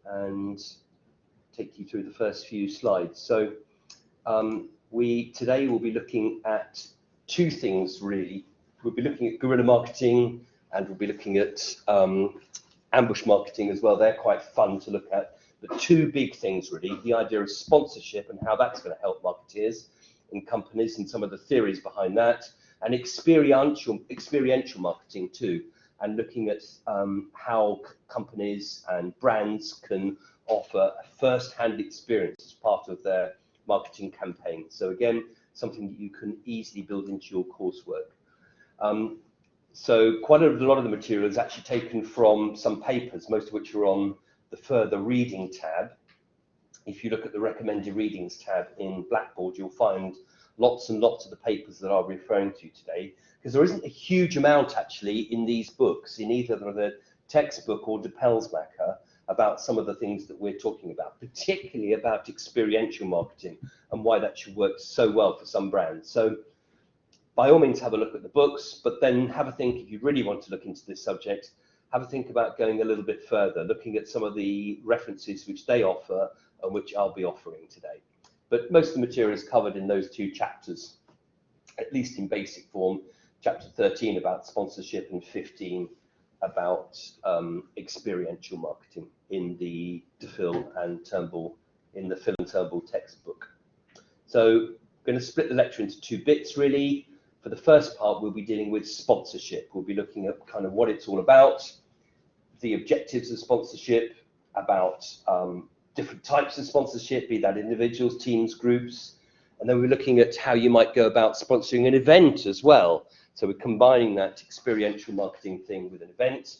and take you through the first few slides. So today we'll be looking at two things really. We'll be looking at guerrilla marketing, and we'll be looking at ambush marketing as well. They're quite fun to look at. The two big things really, the idea of sponsorship and how that's going to help marketeers in companies and some of the theories behind that, and experiential marketing too, and looking at how companies and brands can offer a first-hand experience as part of their marketing campaign. So again, something that you can easily build into your coursework. So quite a lot of the material is actually taken from some papers, most of which are on the further reading tab. If you look at the recommended readings tab in Blackboard, you'll find lots and lots of the papers that I'll be referring to today, because there isn't a huge amount actually in these books, in either the textbook or De Pelsmacher, about some of the things that we're talking about, particularly about experiential marketing and why that should work so well for some brands. So by all means, have a look at the books, but then have a think, if you really want to look into this subject, have a think about going a little bit further, looking at some of the references which they offer and which I'll be offering today. But most of the material is covered in those two chapters, at least in basic form. Chapter 13 about sponsorship and 15 about experiential marketing in the DePhil and Turnbull, in the Phil and Turnbull textbook. So I'm going to split the lecture into two bits really. For the first part, we'll be dealing with sponsorship. We'll be looking at kind of what it's all about, the objectives of sponsorship, about different types of sponsorship, be that individuals, teams, groups, and then we're looking at how you might go about sponsoring an event as well. So we're combining that experiential marketing thing with an event,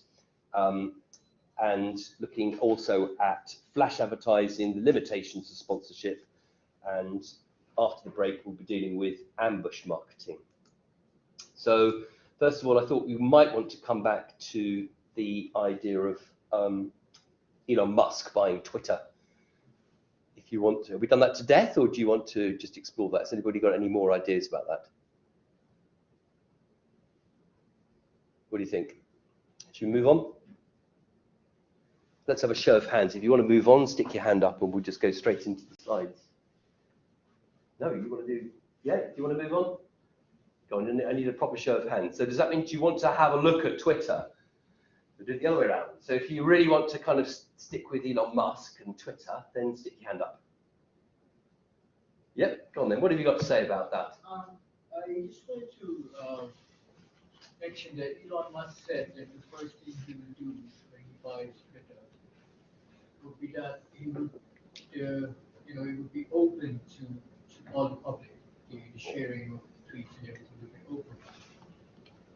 and looking also at flash advertising, the limitations of sponsorship, and after the break we'll be dealing with ambush marketing. So first of all, I thought we might want to come back to the idea of Elon Musk buying Twitter. If you want to, have we done that to death, or do you want to just explore that? Has anybody got any more ideas about that? What do you think? Should we move on? Let's have a show of hands. If you want to move on, stick your hand up and we'll just go straight into the slides. No, you want to do, yeah, do you want to move on? Go on, I need a proper show of hands. So does that mean, do you want to have a look at Twitter? We'll do it the other way around. So if you really want to kind of stick with Elon Musk and Twitter, then stick your hand up. Yep, go on then. What have you got to say about that? I just wanted to mention that Elon Musk said that the first thing he will do when he buys Twitter would be that he would, he would be open to all the public, the sharing of tweets and everything would be open.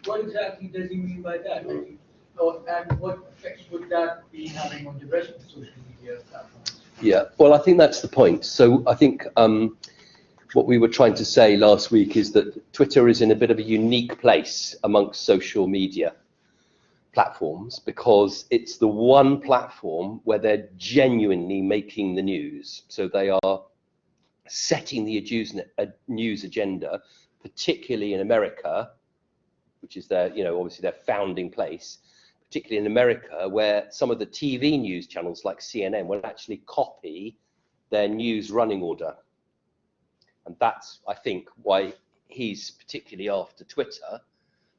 What exactly does he mean by that? And what effects would that be having on the rest of the social media platforms? Yeah, well, I think that's the point. So I think what we were trying to say last week is that Twitter is in a bit of a unique place amongst social media platforms, because it's the one platform where they're genuinely making the news. So they are setting the news agenda, particularly in America, which is their, obviously their founding place, particularly in America, where some of the TV news channels like CNN will actually copy their news running order. And that's, I think, why he's particularly after Twitter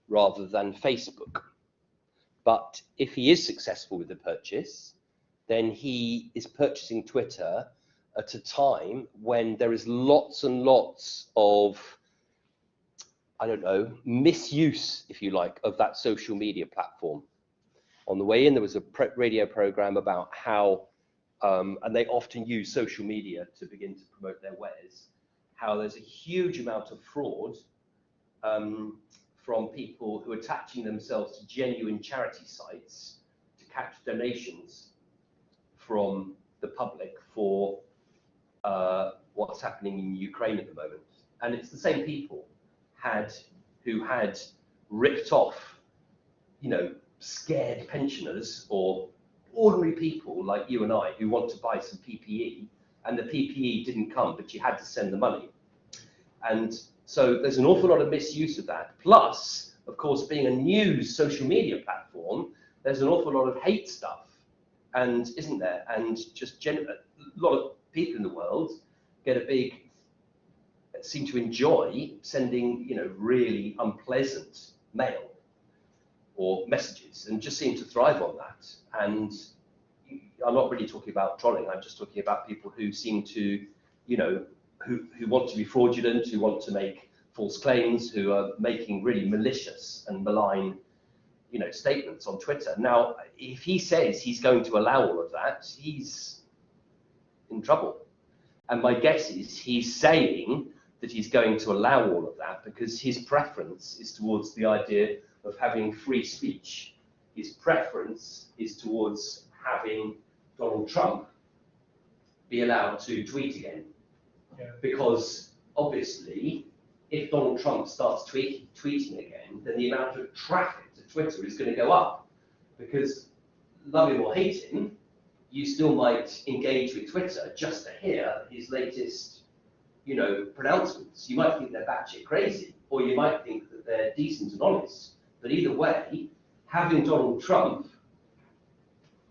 rather than Facebook. But if he is successful with the purchase, then he is purchasing Twitter at a time when there is lots and lots of, I don't know, misuse, if you like, of that social media platform. On the way in, there was a radio program about how, and they often use social media to begin to promote their wares, how there's a huge amount of fraud from people who are attaching themselves to genuine charity sites to catch donations from the public for what's happening in Ukraine at the moment. And it's the same people who had ripped off, scared pensioners or ordinary people like you and I who want to buy some PPE, and the PPE didn't come, but you had to send the money. And so there's an awful lot of misuse of that. Plus, of course, being a news social media platform, there's an awful lot of hate stuff and isn't there? And just a lot of people in the world seem to enjoy sending, really unpleasant mail or messages, and just seem to thrive on that. And I'm not really talking about trolling. I'm just talking about people who seem to, who want to be fraudulent, who want to make false claims, who are making really malicious and malign, statements on Twitter. Now, if he says he's going to allow all of that, he's in trouble. And my guess is he's saying that he's going to allow all of that because his preference is towards the idea of having free speech. His preference is towards having Donald Trump be allowed to tweet again. Yeah. Because obviously, if Donald Trump starts tweeting again, then the amount of traffic to Twitter is going to go up. Because love him or hate him, you still might engage with Twitter just to hear his latest, pronouncements. You might think they're batshit crazy, or you might think that they're decent and honest. But either way, having Donald Trump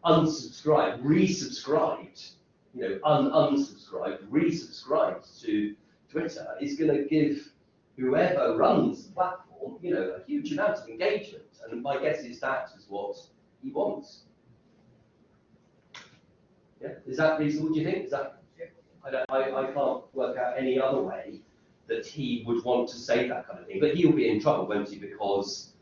unsubscribed, resubscribed, unsubscribed, resubscribed to Twitter is going to give whoever runs the platform, a huge amount of engagement. And my guess is that is what he wants. Yeah, is that reasonable? Do you think? Is that? I can't work out any other way that he would want to say that kind of thing. But he'll be in trouble, won't he? Because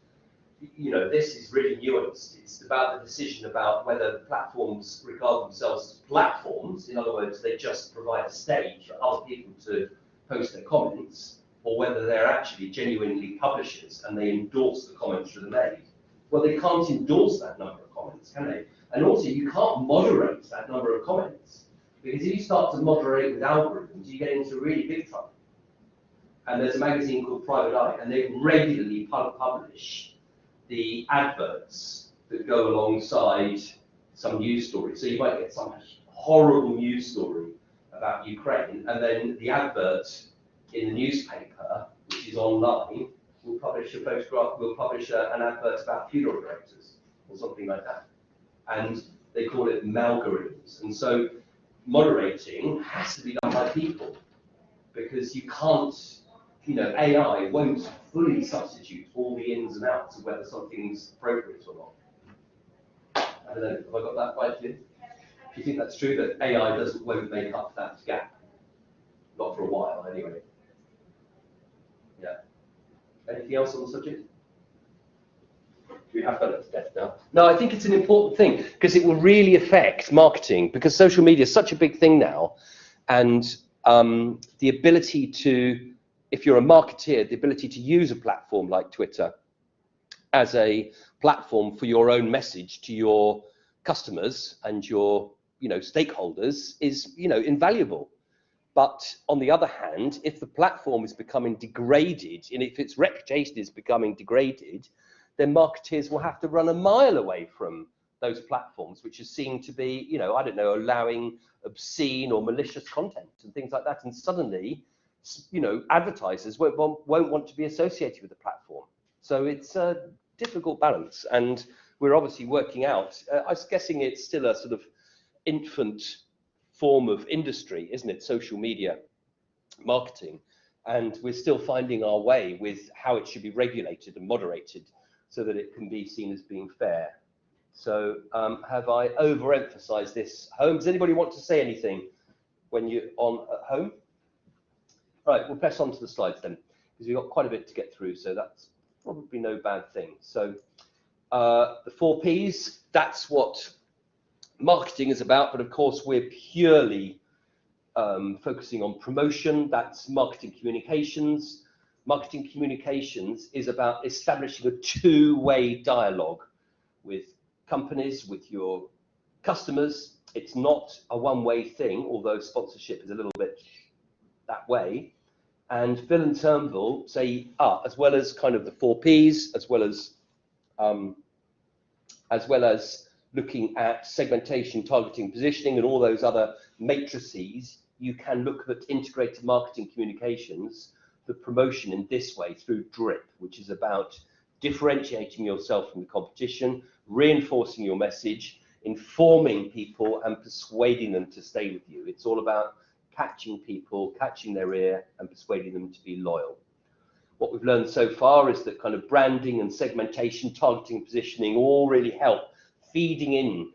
this is really nuanced. It's about the decision about whether platforms regard themselves as platforms. In other words, they just provide a stage for other people to post their comments, or whether they're actually genuinely publishers and they endorse the comments that are made. Well, they can't endorse that number of comments, can they? And also, you can't moderate that number of comments. Because if you start to moderate with algorithms, you get into really big trouble. And there's a magazine called Private Eye, and they regularly publish the adverts that go alongside some news story. So you might get some horrible news story about Ukraine, and then the advert in the newspaper, which is online, will publish a photograph, will publish an advert about funeral directors or something like that. And they call it malgorithms. And so moderating has to be done by people, because you can't, AI won't fully substitute all the ins and outs of whether something's appropriate or not. I don't know, have I got that right, Jim? Do you think that's true, that AI won't make up that gap? Not for a while, anyway. Yeah. Anything else on the subject? We have done it to death now. No, I think it's an important thing because it will really affect marketing, because social media is such a big thing now, and the ability to, if you're a marketeer, the ability to use a platform like Twitter as a platform for your own message to your customers and your stakeholders is invaluable. But on the other hand, if the platform is becoming degraded, and if its reputation is becoming degraded, then marketeers will have to run a mile away from those platforms, which is seen to be, allowing obscene or malicious content and things like that. And suddenly, advertisers won't want to be associated with the platform. So it's a difficult balance, and we're obviously working out. I was guessing it's still a sort of infant form of industry, isn't it? Social media marketing, and we're still finding our way with how it should be regulated and moderated, so that it can be seen as being fair. So have I overemphasized this home? Does anybody want to say anything when you're on at home? All right, we'll press on to the slides then, because we've got quite a bit to get through, so that's probably no bad thing. So the 4 Ps, that's what marketing is about, but of course we're purely focusing on promotion. That's marketing communications. Marketing communications is about establishing a two-way dialogue with companies, with your customers. It's not a one-way thing, although sponsorship is a little bit that way. And Phil and Turnbull say, as well as kind of the 4 Ps, as well as looking at segmentation, targeting, positioning, and all those other matrices, you can look at integrated marketing communications, the promotion in this way through DRIP, which is about differentiating yourself from the competition, reinforcing your message, informing people and persuading them to stay with you. It's all about catching people, catching their ear, and persuading them to be loyal. What we've learned so far is that kind of branding and segmentation, targeting, positioning all really help feeding in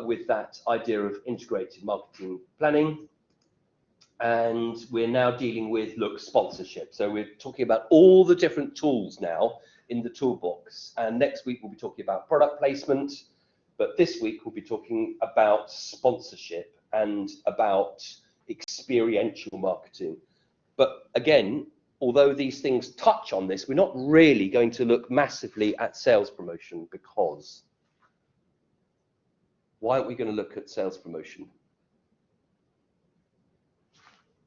with that idea of integrated marketing planning. And we're now dealing with, look, sponsorship. So we're talking about all the different tools now in the toolbox. And next week we'll be talking about product placement, but this week we'll be talking about sponsorship and about experiential marketing. But again, although these things touch on this, we're not really going to look massively at sales promotion, because why aren't we going to look at sales promotion?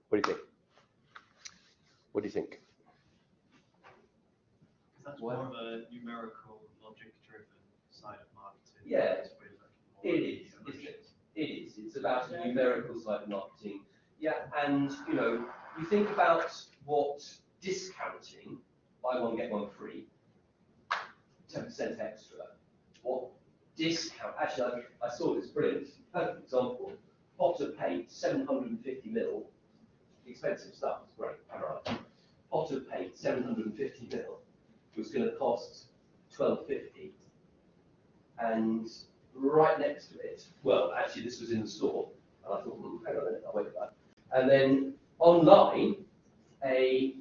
What do you think? What do you think? That's more of a numerical, logic-driven side of marketing. Yeah, it is, isn't it? It is. It's about a numerical side of marketing. Yeah, and you know, you think about what discounting, buy one get one free, 10% extra. What discount? Actually, I saw this brilliant, perfect example. Pot of paint, 750 ml. Expensive stuff, it's great, all right. Pot of paint, 750 ml, was going to cost £12.50, and right next to it, well, actually this was in the store, and I thought, hang on a minute, I'll wait for that. And then online, a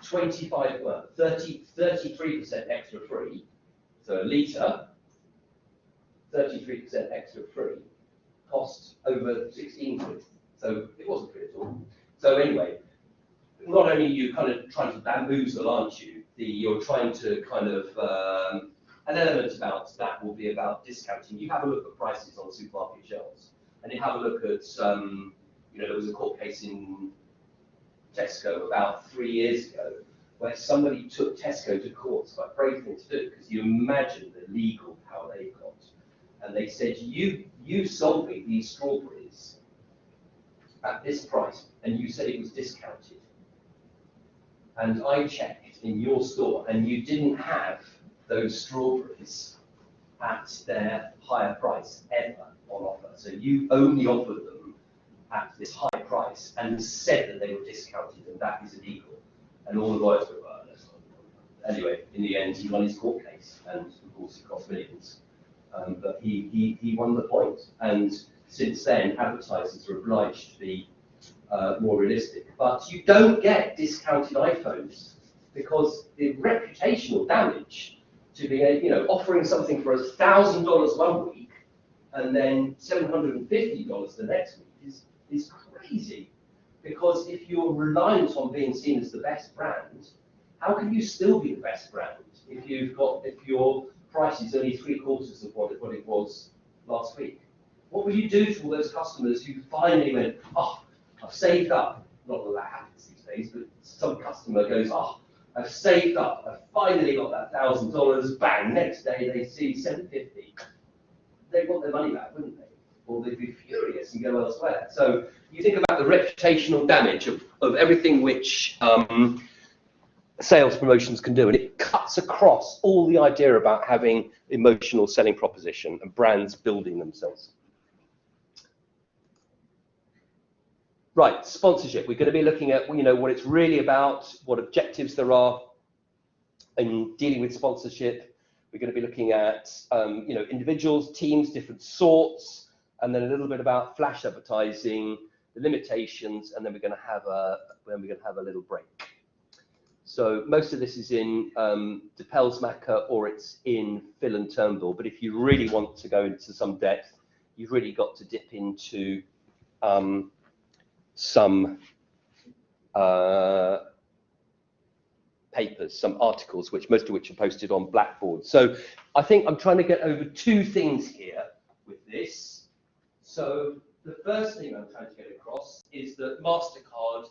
33% extra free, so a litre, 33% extra free, cost over 16 quid. So it wasn't free at all. So anyway, not only are you kind of trying to bamboozle, aren't you? You're trying to kind of, an element about that will be about discounting. You have a look at prices on supermarket shelves, and you have a look at, you know, there was a court case in Tesco about 3 years ago, where somebody took Tesco to court. It's quite a brave thing to do, because you imagine the legal power they've got. And they said, you sold me these strawberries at this price, and you said it was discounted. And I checked in your store, and you didn't have those strawberries at their higher price ever on offer. So you only offered them at this high price and said that they were discounted, and that is illegal. And all the lawyers were, well, that's not. Anyway, in the end, he won his court case, and of course it cost millions. But he won the point. And since then, advertisers are obliged to be more realistic. But you don't get discounted iPhones, because the reputational damage to being, you know, offering something for $1,000 one week and then $750 the next week is crazy. Because if you're reliant on being seen as the best brand, how can you still be the best brand if your price is only 3/4 of what it was last week? What will you do to all those customers who finally went, oh, I've saved up? Not that happens these days, but some customer goes, oh, I've saved up, I've finally got that $1,000, bang, next day they see $750. They want their money back, wouldn't they? Or they'd be furious and go elsewhere. So you think about the reputational damage of everything which sales promotions can do, and it cuts across all the idea about having emotional selling proposition and brands building themselves. Right, sponsorship. We're going to be looking at, you know, what it's really about, what objectives there are in dealing with sponsorship. We're going to be looking at, you know, individuals, teams, different sorts, and then a little bit about flash advertising, the limitations, and then we're going to have a little break. So most of this is in De Pelsmacher, or it's in Phil and Turnbull. But if you really want to go into some depth, you've really got to dip into some papers, some articles, most of which are posted on Blackboard. So I think I'm trying to get over two things here with this. So the first thing I'm trying to get across is that MasterCard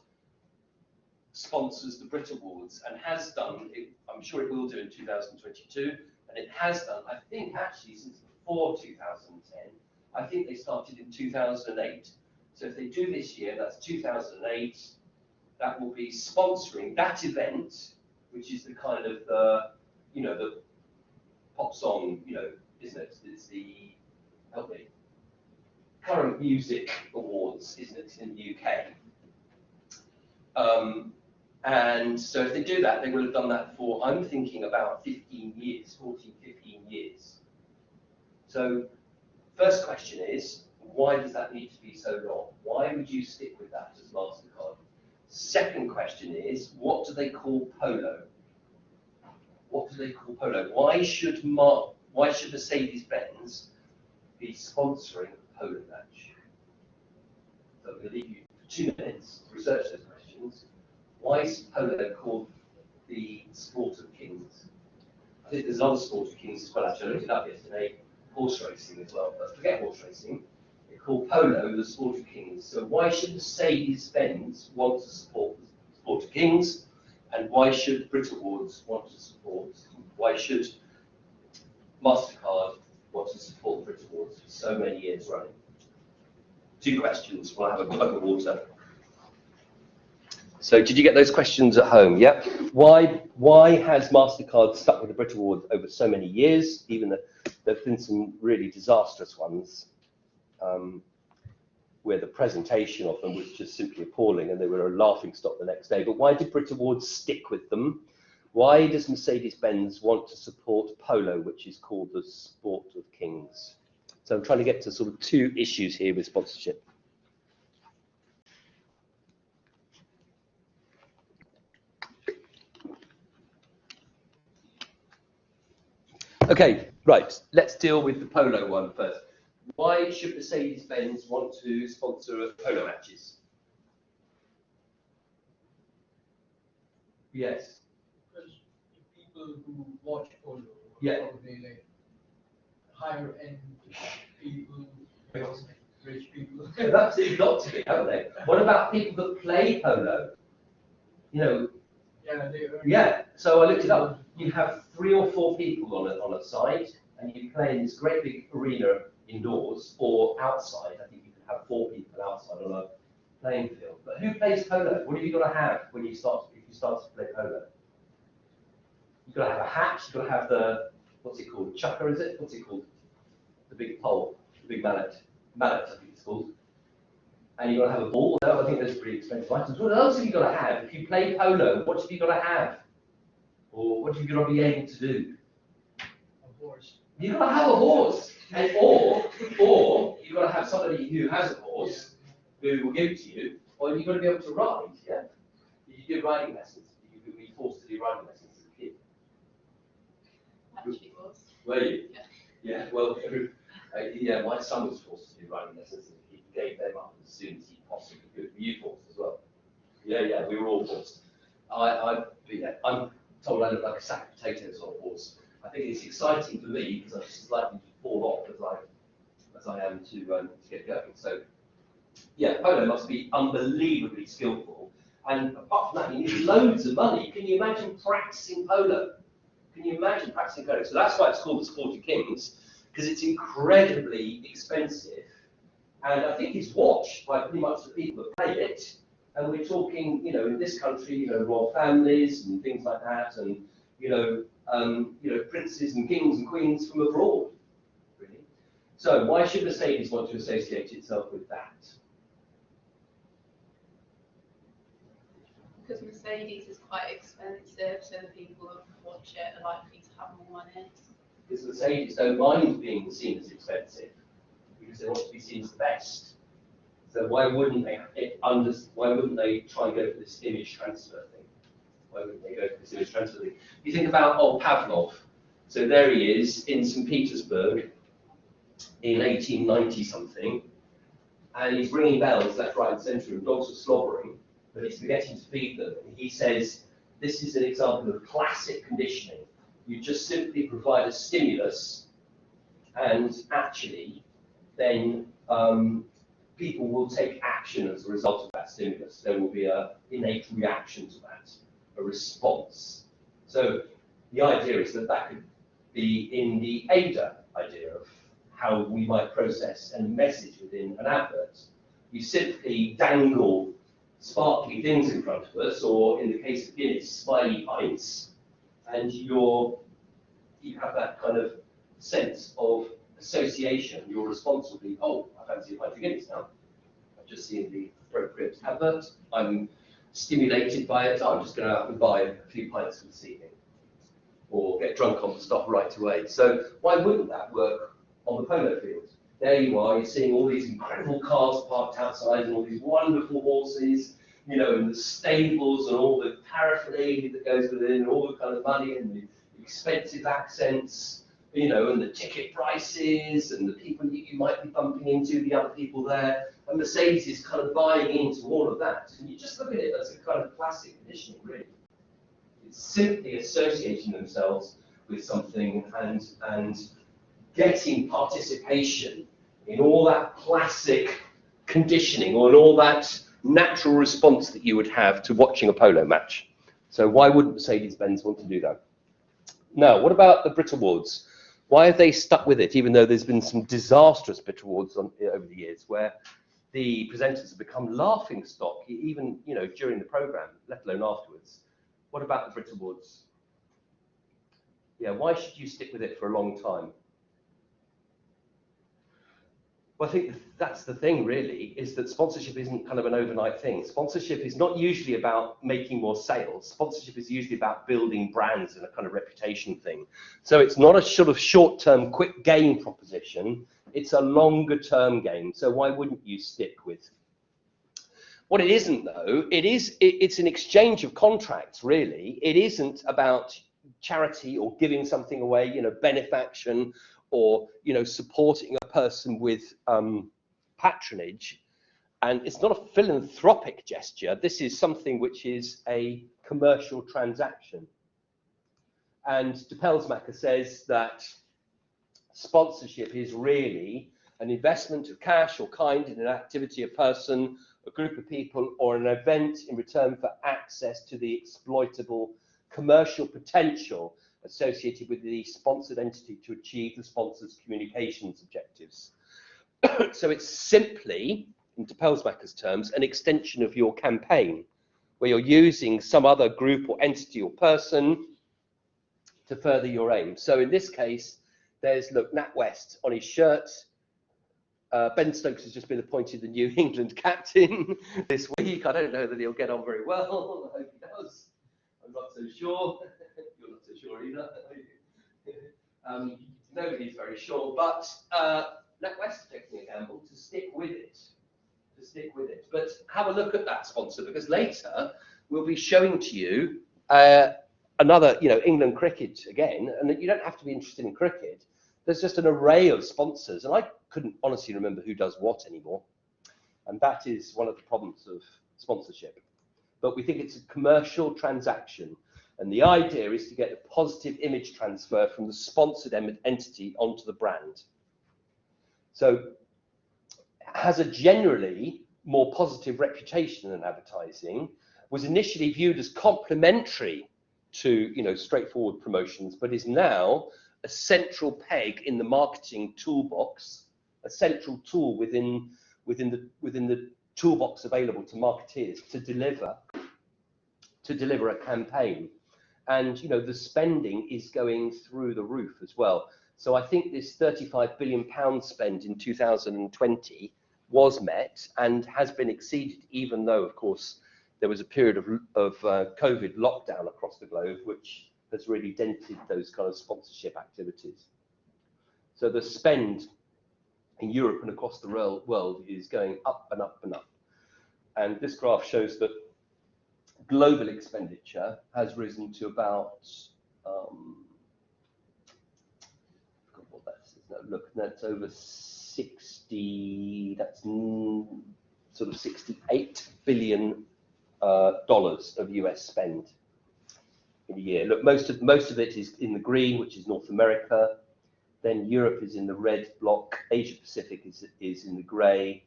sponsors the Brit Awards and has done, I'm sure it will do in 2022, and it has done, I think actually since before 2010. I think they started in 2008. So if they do this year, that's 2008, that will be sponsoring that event, which is the kind of, you know, the pop song, you know, isn't it? It's the help me, Current Music Awards, isn't it, in the UK? And so if they do that, they will have done that for, I'm thinking about 15 years, 14, 15 years. So first question is, why does that need to be so long? Why would you stick with that as MasterCard? Second question is, what do they call polo? What do they call polo? Why should Mercedes-Benz be sponsoring a polo match? So I'm going to leave you for 2 minutes to research those questions. Why is polo called the sport of kings? I think there's another sport of kings as well. Actually, I looked it up yesterday, horse racing as well. But forget horse racing. They call polo the sport of kings. So why should Mercedes-Benz want to support the sport of kings? And why should Brit Awards want to support? Why should MasterCard want to support Brit Awards for so many years running? 2 questions. We'll have a glug of water. So did you get those questions at home? Yeah. Why has MasterCard stuck with the Brit Awards over so many years, even though there have been some really disastrous ones, where the presentation of them was just simply appalling and they were a laughingstock the next day. But why did Brit Awards stick with them? Why does Mercedes-Benz want to support polo, which is called the sport of kings? So I'm trying to get to sort of 2 issues here with sponsorship. Okay, right, let's deal with the polo one first. Why should Mercedes-Benz want to sponsor polo matches? Yes. Because the people who watch polo Yeah. are probably like higher end people, rich people. They've absolutely got to be, haven't they? What about people that play polo? You know, Yeah, they earn. yeah, so I looked it up. You have 3 or 4 people on a side, and you play in this great big arena indoors or outside. I think you can have 4 people outside on a playing field. But who plays polo? What have you got to have when you start? If you start to play polo, you've got to have a hat. You've got to have the, what's it called? Chucker, is it? What's it called? The big pole, the big mallet. Mallet, I think it's called. And you've got to have a ball. No, I think those are pretty expensive items. What else have you got to have? If you play polo, what have you got to have? Or what have you got to be able to do? A horse. You've got to have a horse. And or you've got to have somebody who has a horse who will give it to you, or you've got to be able to ride, yeah? Did you do riding lessons? Did you be forced to do riding lessons as a kid? Actually was. Were you? Yeah. Yeah, well, yeah, my son was forced to do riding lessons and he gave them up as soon as he possibly could. Were you forced as well? Yeah, we were all forced. I'm told I look like a sack of potatoes on a horse. I think it's exciting for me because I'm just likely to fall off as I am to get going. So, yeah, polo must be unbelievably skillful. And apart from that, you need loads of money. Can you imagine practicing polo? Can you imagine practicing polo? So that's why it's called the Sport of Kings, because it's incredibly expensive. And I think it's watched by pretty much the people that play it. And we're talking, in this country, royal families and things like that, and princes and kings and queens from abroad, really. So why should Mercedes want to associate itself with that? Because Mercedes is quite expensive, so the people that watch it are likely to have more money. Because Mercedes don't mind being seen as expensive, because they want to be seen as the best. So why wouldn't they try and go for this image transfer thing? Why wouldn't they go for this image transfer thing? You think about old Pavlov. So there he is in St. Petersburg in 1890 something, and he's ringing bells left, right, and centre, and dogs are slobbering, but he's forgetting to feed them. And he says, this is an example of classic conditioning. You just simply provide a stimulus, and actually, then people will take action as a result of that stimulus. There will be an innate reaction to that, a response. So the idea is that could be in the ADA idea of how we might process and message within an advert. You simply dangle sparkly things in front of us, or in the case of Guinness, smiley pints, and you have that kind of sense of association, your response will be, oh, I fancy a pint of Guinness now. I've just seen the appropriate advert. I'm stimulated by it. I'm just going to out and buy a few pints this evening, or get drunk on the stop right away. So why wouldn't that work on the polo field? There you are, you're seeing all these incredible cars parked outside and all these wonderful horses, you know, and the stables and all the paraphernalia that goes with it, and all the kind of money and the expensive accents, you know, and the ticket prices and the people you might be bumping into, the other people there. And Mercedes is kind of buying into all of that. And you just look at it as a kind of classic conditioning, really. It's simply associating themselves with something and getting participation in all that classic conditioning or in all that natural response that you would have to watching a polo match. So why wouldn't Mercedes-Benz want to do that? Now, what about the Brit Awards? Why have they stuck with it, even though there's been some disastrous Brit Awards over the years where the presenters have become laughing stock, even, you know, during the programme, let alone afterwards? What about the Brit Awards? Yeah, why should you stick with it for a long time? Well, I think that's the thing, really, is that sponsorship isn't kind of an overnight thing. Sponsorship is not usually about making more sales. Sponsorship is usually about building brands and a kind of reputation thing. So it's not a sort of short-term, quick gain proposition. It's a longer-term game. So why wouldn't you stick with? What it isn't, though, it's an exchange of contracts, really. It isn't about charity or giving something away, you know, benefaction, or, you know, supporting a person with patronage. And it's not a philanthropic gesture. This is something which is a commercial transaction. And De Pelsmacher says that sponsorship is really an investment of cash or kind in an activity, a person, a group of people, or an event in return for access to the exploitable commercial potential associated with the sponsored entity to achieve the sponsor's communications objectives. So it's simply, in De Pelsmacher's terms, an extension of your campaign, where you're using some other group or entity or person to further your aim. So in this case, there's, look, NatWest on his shirt. Ben Stokes has just been appointed the New England captain this week. I don't know that he'll get on very well. I hope he does. I'm not so sure. You're not so sure either. Nobody's very sure, but NatWest are taking a gamble to stick with it. But have a look at that sponsor, because later we'll be showing to you another, you know, England cricket again, and you don't have to be interested in cricket. There's just an array of sponsors, and I couldn't honestly remember who does what anymore. And that is one of the problems of sponsorship. But we think it's a commercial transaction. And the idea is to get a positive image transfer from the sponsored entity onto the brand. So it has a generally more positive reputation than advertising, was initially viewed as complementary to, you know, straightforward promotions, but is now a central peg in the marketing toolbox, a central tool within the toolbox available to marketeers to deliver a campaign. And, you know, the spending is going through the roof as well. So I think this £35 billion spend in 2020 was met and has been exceeded, even though, of course, there was a period of COVID lockdown across the globe, which has really dented those kind of sponsorship activities. So the spend in Europe and across the world is going up and up and up. And this graph shows that global expenditure has risen to about, what that is, no, look, that's over 60, that's sort of $68 billion of US spend in a year. Look, most of it is in the green, which is North America. Then Europe is in the red block. Asia Pacific is in the grey,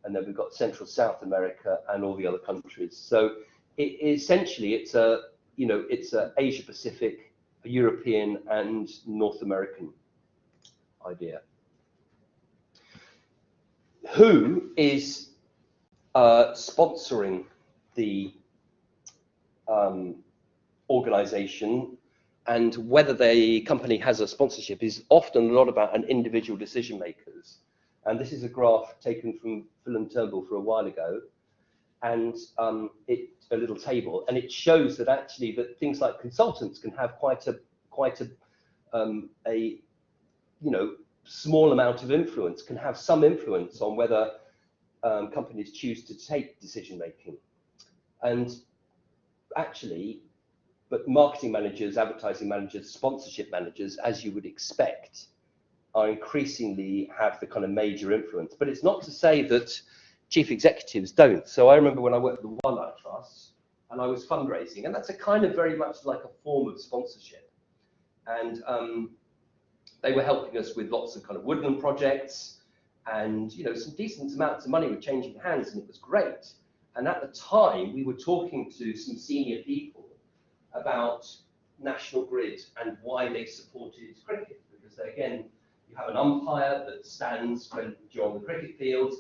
and then we've got Central South America and all the other countries. So essentially, it's a Asia Pacific, a European, and North American idea. Who is sponsoring the organisation? and whether the company has a sponsorship is often a lot about an individual decision makers. And this is a graph taken from Phil and Turnbull for a while ago, and a little table, and it shows that actually that things like consultants can have quite a small amount of influence, can have some influence on whether companies choose to take decision making. And actually, but marketing managers, advertising managers, sponsorship managers, as you would expect, are increasingly have the kind of major influence. But it's not to say that chief executives don't. So I remember when I worked at the Wildlife Trust and I was fundraising, and that's a kind of very much like a form of sponsorship. And they were helping us with lots of kind of woodland projects, and some decent amounts of money were changing hands, and it was great. And at the time, we were talking to some senior people about National Grid and why they supported cricket, because again, you have an umpire that stands when you're on the cricket field,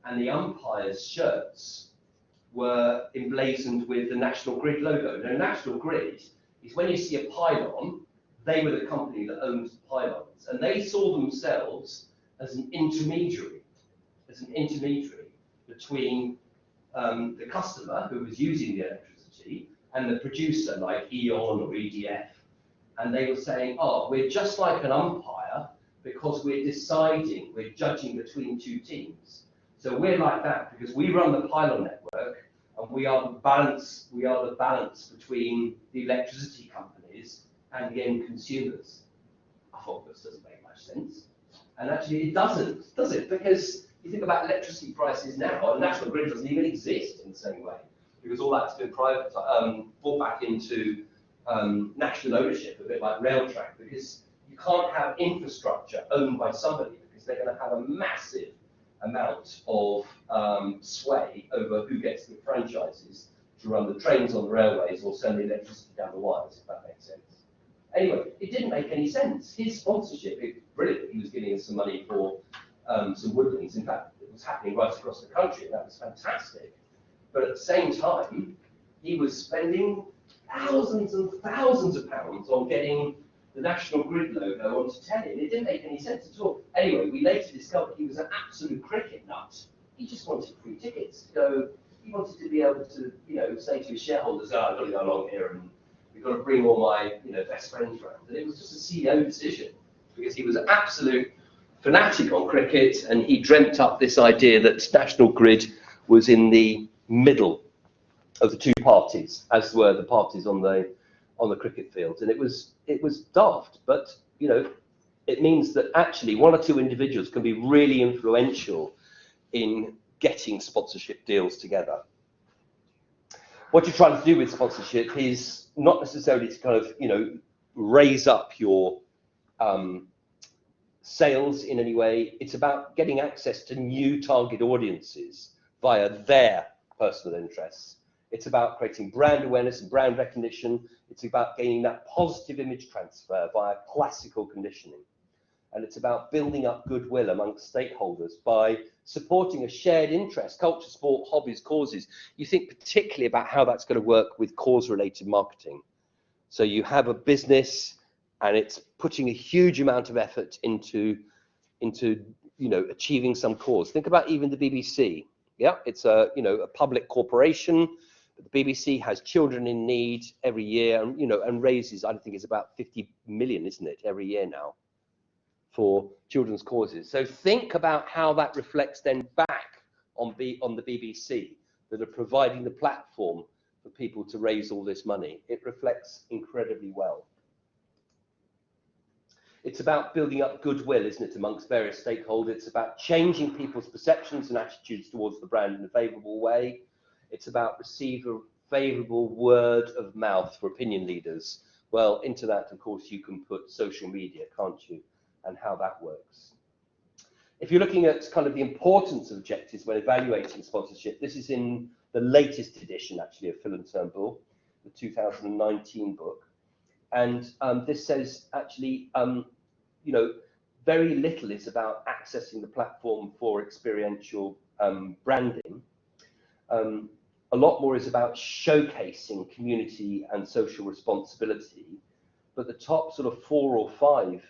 and the umpire's shirts were emblazoned with the National Grid logo. Now, National Grid is when you see a pylon, they were the company that owned the pylons, and they saw themselves as an intermediary between the customer who was using the electricity and the producer like E.ON or EDF. And they were saying, oh, we're just like an umpire because we're judging between two teams. So we're like that because we run the pylon network, and we are the balance between the electricity companies and the end consumers. I thought this doesn't make much sense. And actually it doesn't, does it? Because you think about electricity prices now, and National Grid doesn't even exist in the same way, because all that's been brought back into national ownership, a bit like Railtrack, because you can't have infrastructure owned by somebody, because they're going to have a massive amount of sway over who gets the franchises to run the trains on the railways or send the electricity down the wires, if that makes sense. Anyway, it didn't make any sense. His sponsorship, brilliant. He was giving us some money for some woodlands. In fact, it was happening right across the country, and that was fantastic. But at the same time, he was spending thousands and thousands of pounds on getting the National Grid logo onto telly, and it didn't make any sense at all. Anyway, we later discovered he was an absolute cricket nut. He just wanted free tickets to go. He wanted to be able to, say to his shareholders, oh, I've got to go along here, and we've got to bring all my, best friends around. And it was just a CEO decision, because he was an absolute fanatic on cricket, and he dreamt up this idea that National Grid was in the middle of the two parties, as were the parties on the cricket field. And it was daft, but it means that actually one or two individuals can be really influential in getting sponsorship deals together. What you're trying to do with sponsorship is not necessarily to kind of raise up your sales in any way. It's about getting access to new target audiences via their personal interests. It's about creating brand awareness and brand recognition. It's about gaining that positive image transfer via classical conditioning. And it's about building up goodwill amongst stakeholders by supporting a shared interest, culture, sport, hobbies, causes. You think particularly about how that's going to work with cause-related marketing. So you have a business, and it's putting a huge amount of effort into achieving some cause. Think about even the BBC. Yeah, it's a public corporation. But the BBC has children in need every year, and and raises, I think it's about 50 million, isn't it, every year now, for children's causes. So think about how that reflects then back on the BBC, that are providing the platform for people to raise all this money. It reflects incredibly well. It's about building up goodwill, isn't it, amongst various stakeholders. It's about changing people's perceptions and attitudes towards the brand in a favourable way. It's about receiving a favourable word of mouth for opinion leaders. Well, into that, of course, you can put social media, can't you, and how that works. If you're looking at kind of the importance of objectives when evaluating sponsorship, this is in the latest edition, actually, of Phil and Turnbull, the 2019 book. And this says, actually, very little is about accessing the platform for experiential branding. A lot more is about showcasing community and social responsibility but the top sort of 4 or 5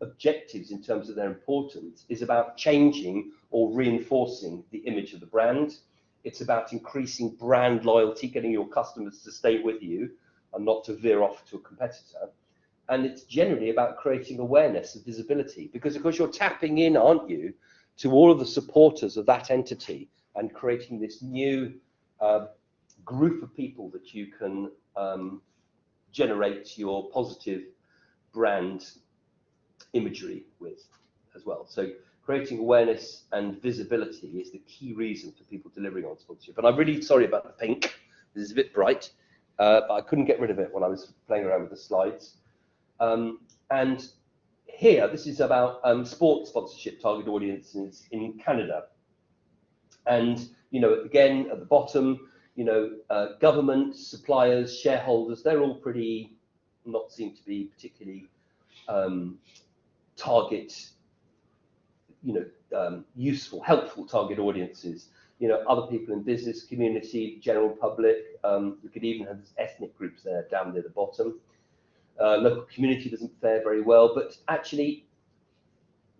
objectives in terms of their importance is about changing or reinforcing the image of the brand. It's about increasing brand loyalty, getting your customers to stay with you and not to veer off to a competitor. And it's generally about creating awareness and visibility, because of course you're tapping in, aren't you, to all of the supporters of that entity and creating this new group of people that you can generate your positive brand imagery with as well. So creating awareness and visibility is the key reason for people delivering on sponsorship. And I'm really sorry about the pink. This is a bit bright, but I couldn't get rid of it when I was playing around with the slides. And here, this is about sports sponsorship target audiences in Canada. And, you know, again, at the bottom, you know, government, suppliers, shareholders, they're all pretty, not seem to be particularly target, you know, useful, helpful target audiences. You know, other people in business, community, general public. We could even have ethnic groups there down near the bottom. Local community doesn't fare very well, but actually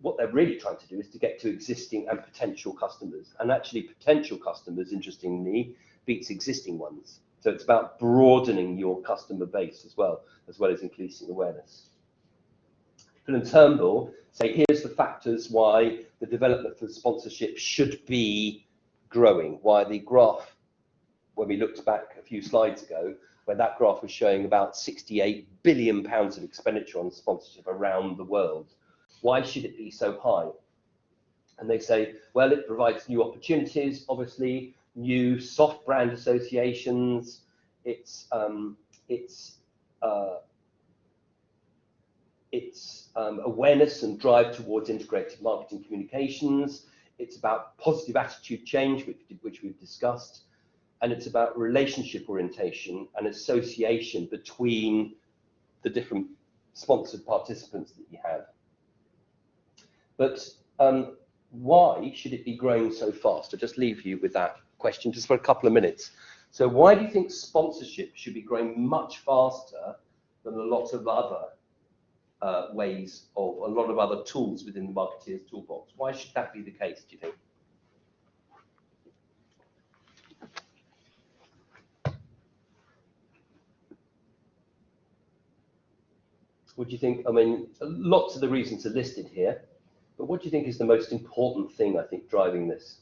what they're really trying to do is to get to existing and potential customers. And actually potential customers, interestingly, beats existing ones. So it's about broadening your customer base as well as increasing awareness. Phil and Turnbull say, here's the factors why the development for sponsorship should be growing, why the graph, when we looked back a few slides ago, where that graph was showing about £68 billion of expenditure on sponsorship around the world. Why should it be so high? And they say, well, it provides new opportunities, obviously, new soft brand associations. It's awareness and drive towards integrated marketing communications. It's about positive attitude change, which we've discussed. And it's about relationship orientation and association between the different sponsored participants that you have. But why should it be growing so fast? I'll just leave you with that question just for a couple of minutes. So why do you think sponsorship should be growing much faster than a lot of other ways of a lot of other tools within the marketeer's toolbox? Why should that be the case, do you think? What do you think? I mean, lots of the reasons are listed here, but what do you think is the most important thing, I think, driving this?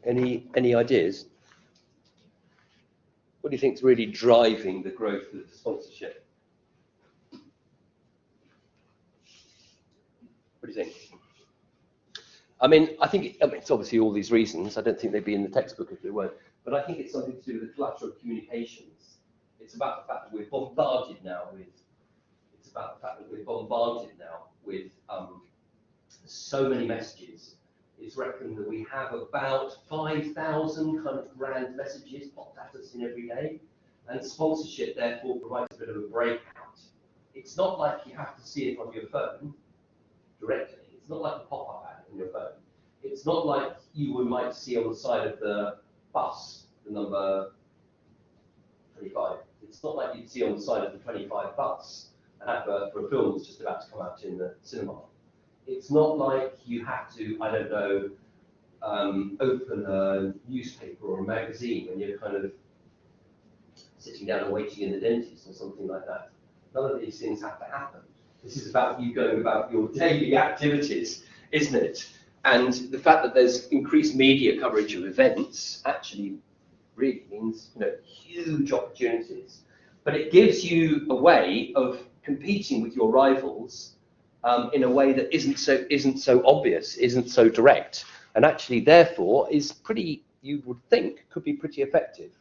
Any ideas? What do you think is really driving the growth of sponsorship? What do you think? I mean, I think it's obviously all these reasons. I don't think they'd be in the textbook if they weren't. But I think it's something to do with the clutter of communications. It's about the fact that we're bombarded now with. It's about the fact that we're bombarded now with so many messages. It's reckoned that we have about 5,000 kind of brand messages popped at us in every day, and sponsorship therefore provides a bit of a breakout. It's not like you have to see it on your phone directly. It's not like a pop-up ad on your phone. It's not like you might see on the side of the bus, the number 25. It's not like you'd see on the side of the 25 bus an advert for a film that's just about to come out in the cinema. It's not like you have to, I don't know, open a newspaper or a magazine when you're kind of sitting down and waiting in the dentist or something like that. None of these things have to happen. This is about you going about your daily activities, isn't it? And the fact that there's increased media coverage of events actually really means, you know, huge opportunities. But it gives you a way of competing with your rivals in a way that isn't so obvious, isn't so direct, and actually therefore is pretty, you would think, could be pretty effective.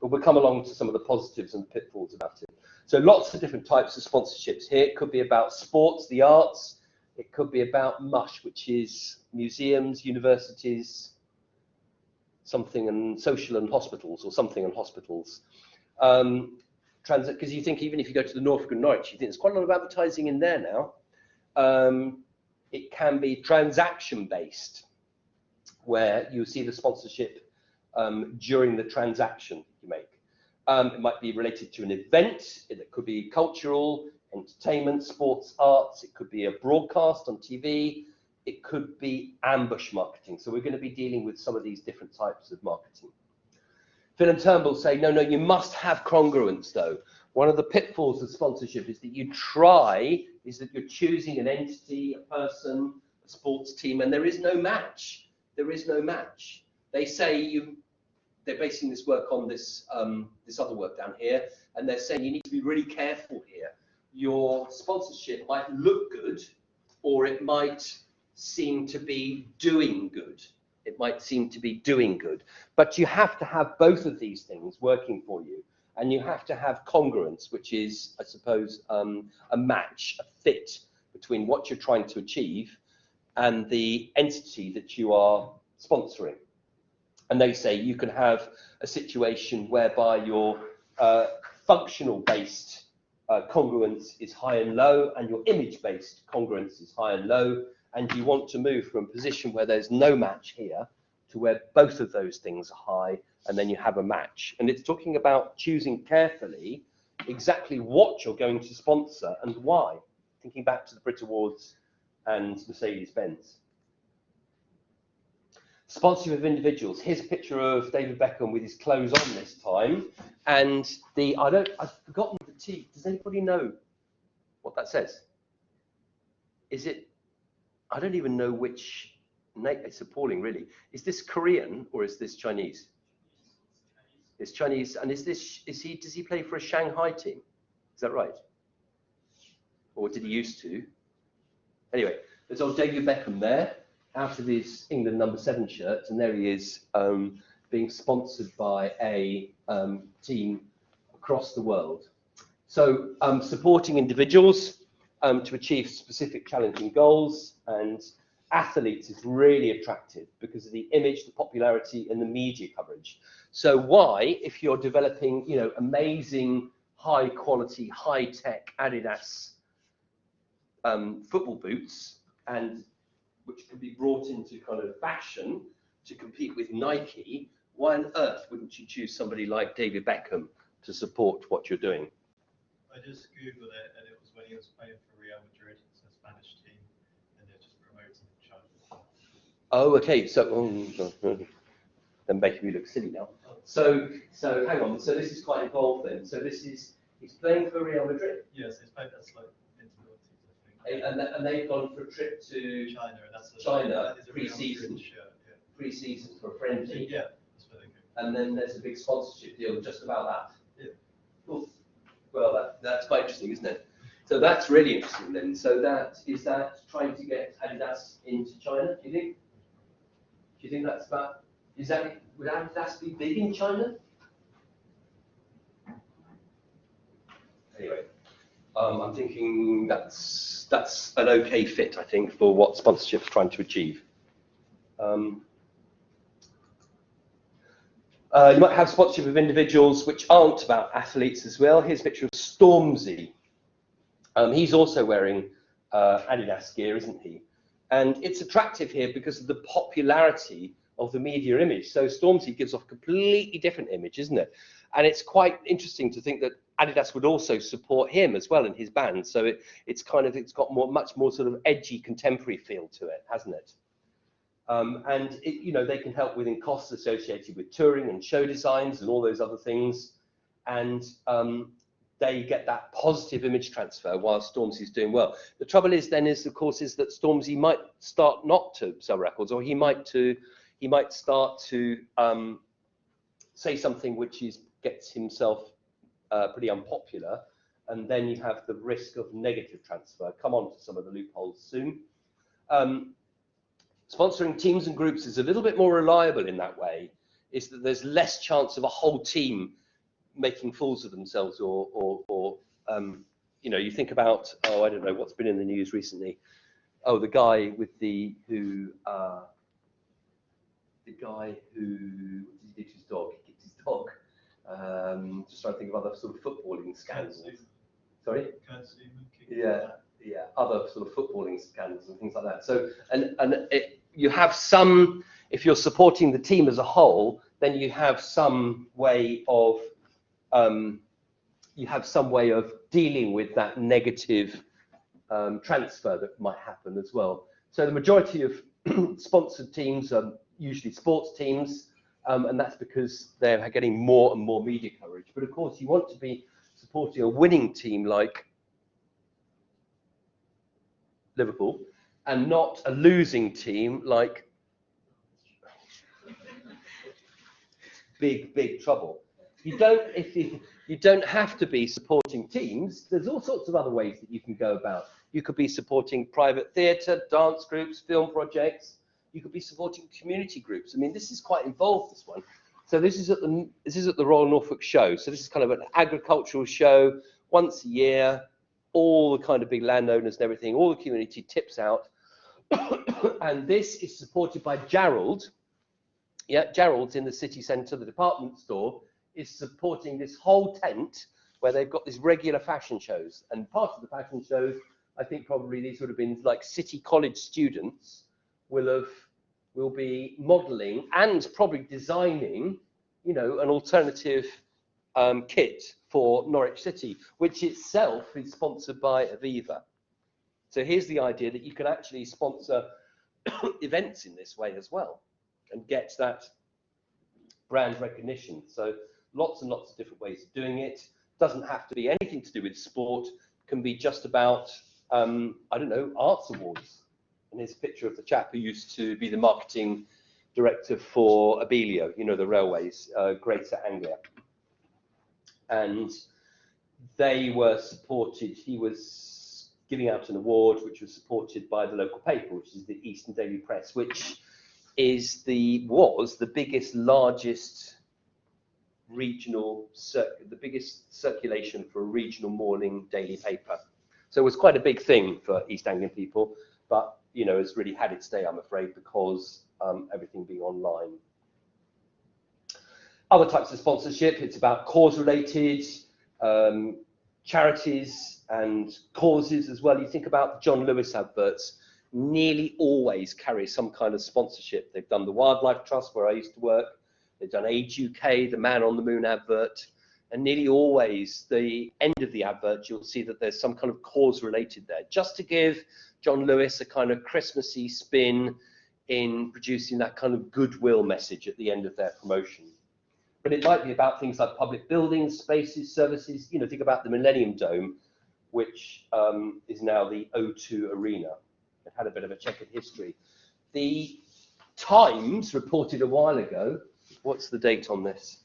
But we'll come along to some of the positives and pitfalls about it. So lots of different types of sponsorships here. It could be about sports, the arts. It could be about MUSH, which is museums, universities, something and social and hospitals, or something and hospitals. Because you think even if you go to the Norfolk and Norwich, you think there's quite a lot of advertising in there now. It can be transaction based, where you see the sponsorship during the transaction you make. It might be related to an event. It could be cultural, entertainment, sports, arts. It could be a broadcast on TV. It could be ambush marketing. So we're going to be dealing with some of these different types of marketing. Phil and Turnbull say, no, you must have congruence though. One of the pitfalls of sponsorship is that you're choosing an entity, a person, a sports team, and there is no match. There is no match. They say they're basing this work on this other work down here, and they're saying you need to be really careful here. Your sponsorship might look good, or it might seem to be doing good. It might seem to be doing good, but you have to have both of these things working for you, and you have to have congruence, which is, I suppose, a match, a fit between what you're trying to achieve and the entity that you are sponsoring. And they say you can have a situation whereby your functional-based congruence is high and low, and your image-based congruence is high and low, and you want to move from a position where there's no match here to where both of those things are high, and then you have a match. And it's talking about choosing carefully exactly what you're going to sponsor and why, thinking back to the Brit Awards and Mercedes-Benz. Sponsorship of individuals. Here's a picture of David Beckham with his clothes on this time, and I've forgotten the T. Does anybody know what that says? Is it? I don't even know which. It's appalling, really. Is this Korean or is this Chinese? It's Chinese, and does he play for a Shanghai team? Is that right? Or did he used to? Anyway, there's old David Beckham there, out of his England #7 shirt, and there he is being sponsored by a team across the world. So supporting individuals to achieve specific challenging goals, and athletes is really attractive because of the image, the popularity, and the media coverage. So why, if you're developing, amazing, high quality, high tech Adidas football boots, and which can be brought into kind of fashion to compete with Nike, why on earth wouldn't you choose somebody like David Beckham to support what you're doing? I just Googled it, and it was when he was playing for Real Madrid, it's a Spanish team, and they're just promoting China. Oh, okay. So they're making me look silly now. So hang on. So this is quite involved then. So he's playing for Real Madrid. Yes, it's played that's like interabilities, I think. And they've gone for a trip to China, and that's China that is a pre-season. Real Madrid shirt, yeah. Pre-season for a friendly. Yeah, that's what they do. And then there's a big sponsorship deal just about that. Yeah. Cool. Well, that's quite interesting, isn't it? So that's really interesting then. So is that trying to get Adidas into China, do you think? Do you think that's about, would Adidas be big in China? Anyway, I'm thinking that's an okay fit, I think, for what sponsorship's trying to achieve. You might have sponsorship of individuals which aren't about athletes as well. Here's a picture of Stormzy. He's also wearing Adidas gear, isn't he? And it's attractive here because of the popularity of the media image. So Stormzy gives off a completely different image, isn't it? And it's quite interesting to think that Adidas would also support him as well in his band. So it's got much more sort of edgy contemporary feel to it, hasn't it? And they can help within costs associated with touring and show designs and all those other things. And they get that positive image transfer while Stormzy's doing well. The trouble is that Stormzy might start not to sell records, or he might start to say something which gets himself pretty unpopular, and then you have the risk of negative transfer. Come on to some of the loopholes soon. Sponsoring teams and groups is a little bit more reliable in that way, is that there's less chance of a whole team making fools of themselves, or you think about, I don't know, what's been in the news recently. Oh, the guy who what did he do to his dog? He kicked his dog. Just trying to think of other sort of footballing scandals. Sorry? Kurt Seaman Yeah, yeah, other sort of footballing scandals and things like that. So, you have some, if you're supporting the team as a whole, then you have some way of dealing with that negative transfer that might happen as well. So the majority of sponsored teams are usually sports teams, and that's because they're getting more and more media coverage. But of course, you want to be supporting a winning team like Liverpool, and not a losing team like big trouble. You don't have to be supporting teams. There's all sorts of other ways that you can go about. You could be supporting private theatre, dance groups, film projects. You could be supporting community groups. I mean, this is quite involved, this one. So this is at the Royal Norfolk Show. So this is kind of an agricultural show once a year. All the kind of big landowners and everything, all the community tips out. And this is supported by Gerald. Yeah, Gerald's in the city centre, the department store, is supporting this whole tent where they've got these regular fashion shows. And part of the fashion shows, I think probably these would have been like city college students will be modelling and probably designing, you know, an alternative kit for Norwich City, which itself is sponsored by Aviva. So here's the idea that you can actually sponsor events in this way as well and get that brand recognition. So lots and lots of different ways of doing it. Doesn't have to be anything to do with sport. Can be just about, I don't know, arts awards. And here's a picture of the chap who used to be the marketing director for Abellio, you know, the railways, Greater Anglia. And they were supported, he was giving out an award which was supported by the local paper, which is the Eastern Daily Press, which was the biggest, largest regional, the biggest circulation for a regional morning daily paper. So it was quite a big thing for East Anglian people, but, you know, it's really had its day, I'm afraid, because everything being online. Other types of sponsorship, it's about cause-related, charities and causes as well. You think about John Lewis adverts, nearly always carry some kind of sponsorship. They've done the Wildlife Trust, where I used to work. They've done Age UK, the Man on the Moon advert. And nearly always, the end of the advert, you'll see that there's some kind of cause related there, just to give John Lewis a kind of Christmassy spin in producing that kind of goodwill message at the end of their promotion. But it might be about things like public buildings, spaces, services. You know, think about the Millennium Dome, which is now the O2 Arena. It had a bit of a checkered history. The Times reported a while ago, what's the date on this?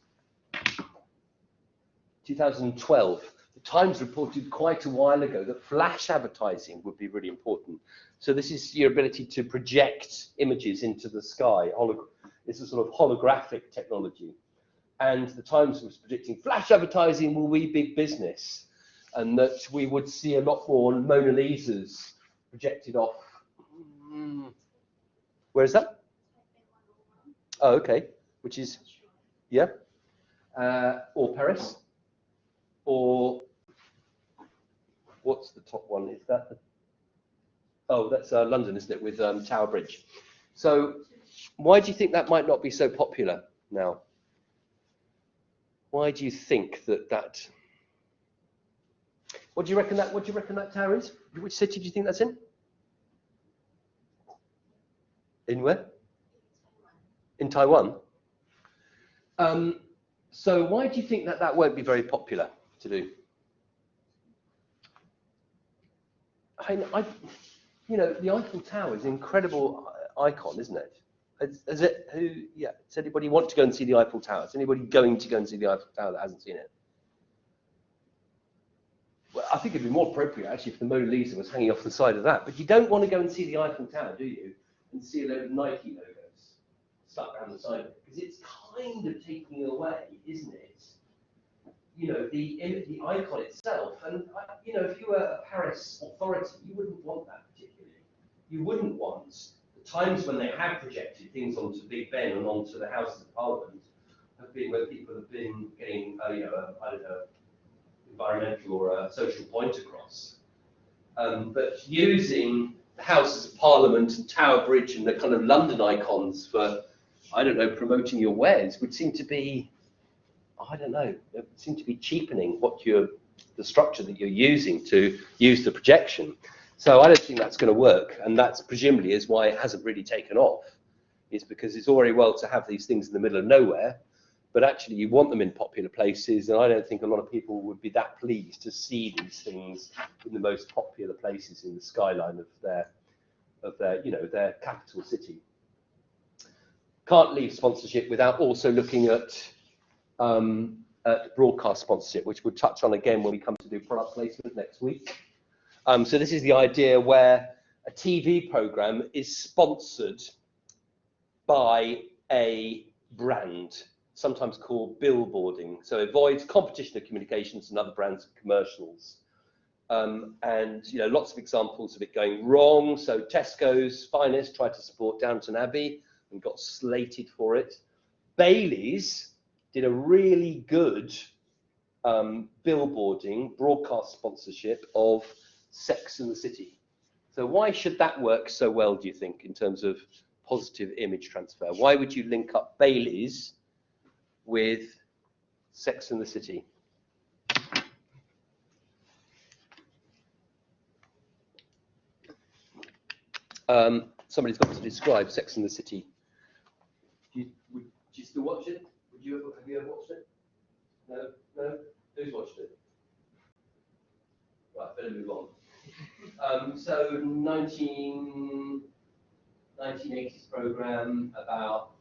2012. The Times reported quite a while ago that flash advertising would be really important. So this is your ability to project images into the sky. It's a sort of holographic technology. And the Times was predicting flash advertising will be big business, and that we would see a lot more Mona Lisas projected off. Where is that? Oh, okay. Which is, yeah. Or Paris. Or what's the top one? Is that the, oh, that's London, isn't it, with Tower Bridge. So why do you think that might not be so popular now? Why do you think that? What do you reckon that tower is? Which city do you think that's in? In where? In Taiwan. So why do you think that won't be very popular to do? You know, the Eiffel Tower is an incredible icon, isn't it? Does anybody want to go and see the Eiffel Tower? Is anybody going to go and see the Eiffel Tower that hasn't seen it? Well, I think it'd be more appropriate actually if the Mona Lisa was hanging off the side of that. But you don't want to go and see the Eiffel Tower, do you? And see a load of Nike logos stuck around the side of it, because it's kind of taking away, isn't it? You know, the icon itself. And you know, if you were a Paris authority, you wouldn't want that particularly. You wouldn't want the times when they have projected things onto Big Ben and onto the Houses of Parliament have been where people have been getting, you know, I don't know, environmental or a social point across. but using the Houses of Parliament and Tower Bridge and the kind of London icons for, I don't know, promoting your wares would seem to be, I don't know, it would seem to be cheapening the structure that you're using to use the projection. So I don't think that's going to work, and that's presumably is why it hasn't really taken off, is because it's already well to have these things in the middle of nowhere, but actually you want them in popular places, and I don't think a lot of people would be that pleased to see these things in the most popular places in the skyline of their their capital city. Can't leave sponsorship without also looking at broadcast sponsorship, which we'll touch on again when we come to do product placement next week. So this is the idea where a TV program is sponsored by a brand, sometimes called billboarding. So it avoids competition of communications and other brands and commercials. And lots of examples of it going wrong. So Tesco's Finest tried to support Downton Abbey and got slated for it. Bailey's did a really good billboarding, broadcast sponsorship of Sex and the City. So why should that work so well, do you think, in terms of positive image transfer? Why would you link up Bailey's with Sex and the City? Somebody's got to describe Sex and the City. Do you still watch it? Have you ever watched it? No? No? Who's watched it? Right, better move on. So 1980s program about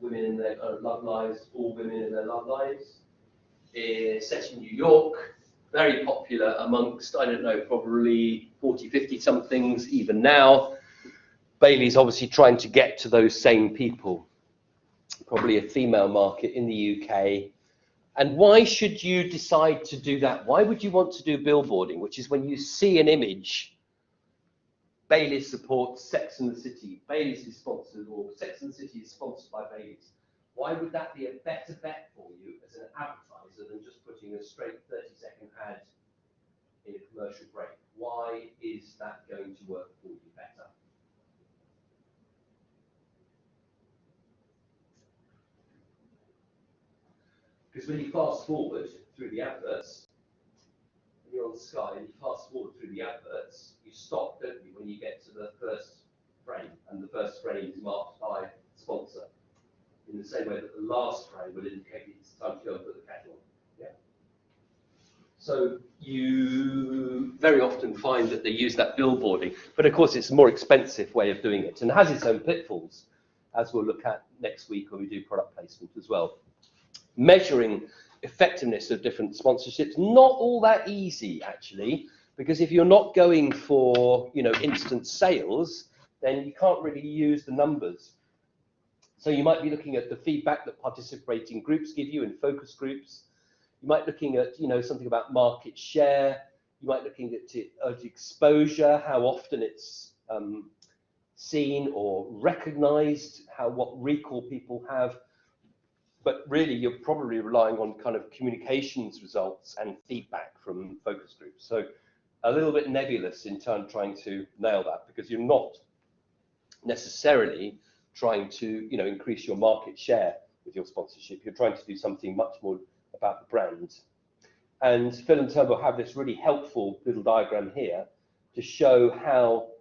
women in their kind of love lives, all women in their love lives. It's set in New York, very popular amongst, I don't know, probably 40, 50 somethings even now. Bailey's obviously trying to get to those same people, probably a female market in the UK. And why should you decide to do that? Why would you want to do billboarding, which is when you see an image, Bailey's supports Sex and the City, Bailey's is sponsored, or Sex and the City is sponsored by Bailey's. Why would that be a better bet for you as an advertiser than just putting a straight 30-second ad in a commercial break? Why is that going to work for you better? Because when you fast forward through the adverts, when you're on Sky and you fast forward through the adverts, you stop, don't you, when you get to the first frame, and the first frame is marked by sponsor, in the same way that the last frame will indicate it's time to go and put the kettle on. Yeah. So you very often find that they use that billboarding, but of course it's a more expensive way of doing it and has its own pitfalls, as we'll look at next week when we do product placement as well. Measuring effectiveness of different sponsorships, not all that easy actually, because if you're not going for instant sales, then you can't really use the numbers. So you might be looking at the feedback that participating groups give you in focus groups. You might be looking at something about market share. You might be looking at exposure, how often it's seen or recognized, what recall people have. But really, you're probably relying on kind of communications results and feedback from focus groups. So a little bit nebulous in trying to nail that, because you're not necessarily trying to increase your market share with your sponsorship. You're trying to do something much more about the brand. And Phil and Turbo have this really helpful little diagram here to show how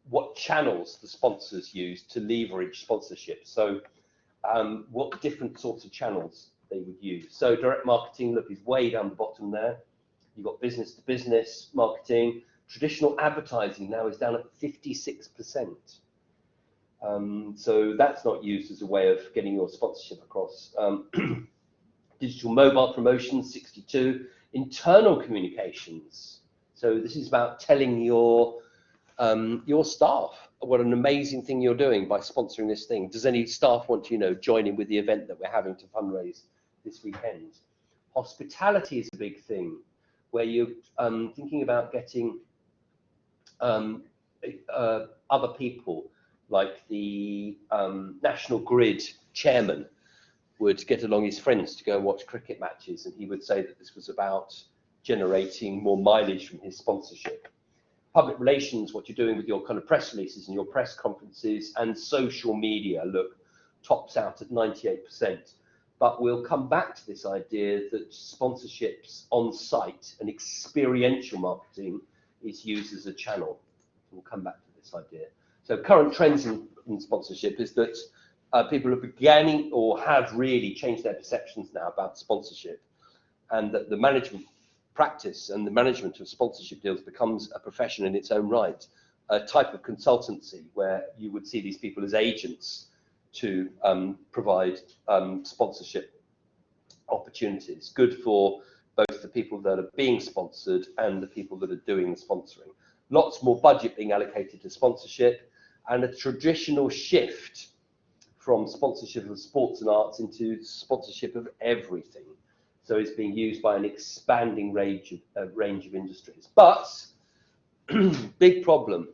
what channels the sponsors use to leverage sponsorship. So what different sorts of channels they would use. So direct marketing, look, is way down the bottom there. You've got business to business marketing. Traditional advertising now is down at 56%. So that's not used as a way of getting your sponsorship across. Digital mobile promotions, 62. Internal communications. So this is about telling your staff what an amazing thing you're doing by sponsoring this thing. Does any staff want to join in with the event that we're having to fundraise this weekend? Hospitality is a big thing, where you're thinking about getting other people, like the National Grid chairman would get along his friends to go and watch cricket matches, and he would say that this was about generating more mileage from his sponsorship. Public relations, what you're doing with your kind of press releases and your press conferences, and social media, look, tops out at 98%. But we'll come back to this idea that sponsorships on site and experiential marketing is used as a channel. We'll come back to this idea. So current trends in sponsorship is that people are beginning or have really changed their perceptions now about sponsorship, and that the management practice and the management of sponsorship deals becomes a profession in its own right, a type of consultancy where you would see these people as agents to provide sponsorship opportunities, good for both the people that are being sponsored and the people that are doing the sponsoring. Lots more budget being allocated to sponsorship, and a traditional shift from sponsorship of sports and arts into sponsorship of everything. So it's being used by an expanding range of industries. But big problem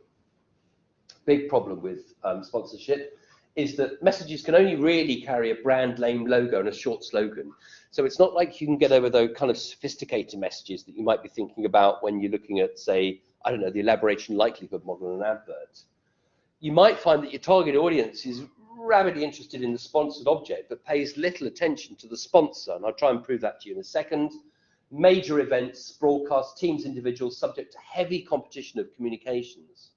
with sponsorship is that messages can only really carry a brand name logo and a short slogan. So it's not like you can get over those kind of sophisticated messages that you might be thinking about when you're looking at, say, I don't know, the elaboration likelihood model in an advert. You might find that your target audience is rabidly interested in the sponsored object, but pays little attention to the sponsor. And I'll try and prove that to you in a second. Major events, broadcast, teams, individuals, subject to heavy competition of communications.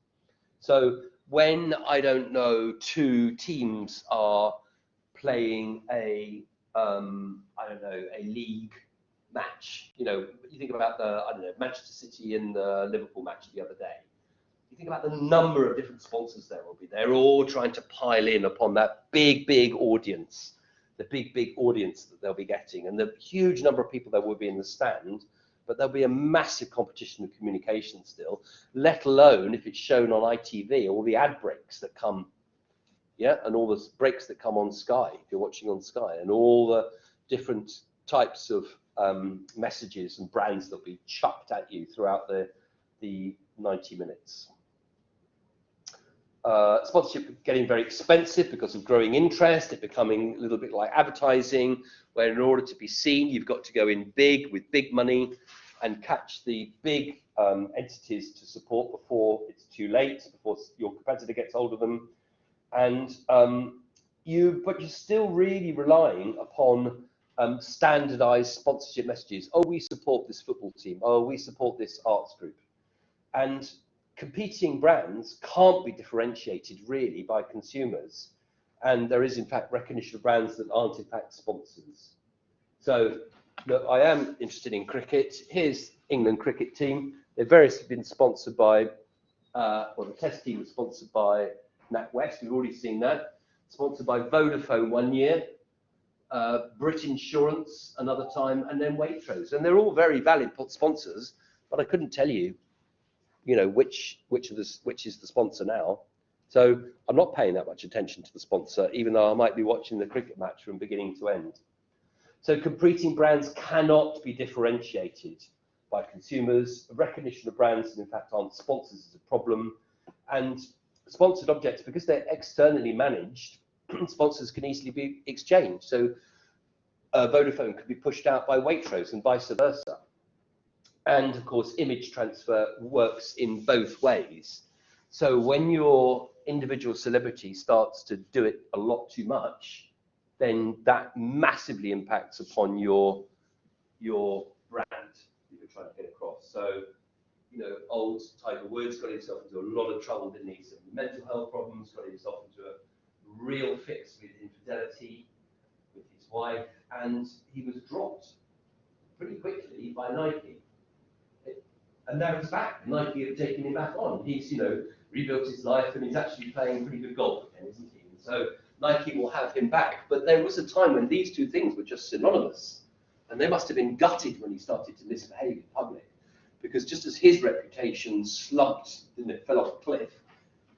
So when, I don't know, two teams are playing a, I don't know, a league match, you know, you think about the, I don't know, Manchester City and the Liverpool match the other day. You think about the number of different sponsors there will be. They're all trying to pile in upon that big audience, the big audience that they'll be getting, and the huge number of people that will be in the stand. But there'll be a massive competition of communication still, let alone if it's shown on ITV, all the ad breaks that come, yeah, and all the breaks that come on Sky, if you're watching on Sky, and all the different types of messages and brands that'll be chucked at you throughout the 90 minutes. Sponsorship getting very expensive because of growing interest, it becoming a little bit like advertising, where in order to be seen, you've got to go in big with big money and catch the big entities to support before it's too late, before your competitor gets hold of them. And but you're still really relying upon standardized sponsorship messages. Oh, we support this football team. Oh, we support this arts group. And competing brands can't be differentiated really by consumers, and there is in fact recognition of brands that aren't in fact sponsors. So look, I am interested in cricket. Here's England cricket team. They've variously been sponsored by, well, the Test team was sponsored by NatWest, we've already seen that, sponsored by Vodafone one year, Brit Insurance another time, and then Waitrose, and they're all very valid sponsors, but I couldn't tell you, you know, which is the sponsor now. So I'm not paying that much attention to the sponsor, even though I might be watching the cricket match from beginning to end. So competing brands cannot be differentiated by consumers. Recognition of brands that in fact aren't sponsors is a problem. And sponsored objects, because they're externally managed, sponsors can easily be exchanged. So Vodafone could be pushed out by Waitrose and vice versa. And of course, image transfer works in both ways. So when your individual celebrity starts to do it a lot too much, then that massively impacts upon your brand that you're trying to get across. So, you know, old Tiger Woods got himself into a lot of trouble, didn't he? Some mental health problems, got himself into a real fix with infidelity with his wife, and he was dropped pretty quickly by Nike. And now he's back. Nike have taken him back on. He's, you know, rebuilt his life, and he's actually playing pretty good golf again, isn't he? And so Nike will have him back. But there was a time when these two things were just synonymous, and they must have been gutted when he started to misbehave in public, because just as his reputation slumped and it fell off a cliff,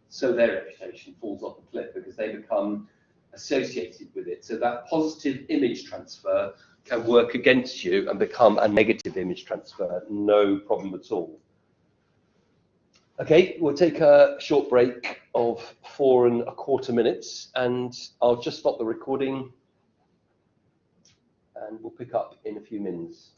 so their reputation falls off a cliff because they become associated with it. So that positive image transfer can work against you and become a negative image transfer, no problem at all. Okay, we'll take a short break of 4¼ minutes, and I'll just stop the recording and we'll pick up in a few minutes.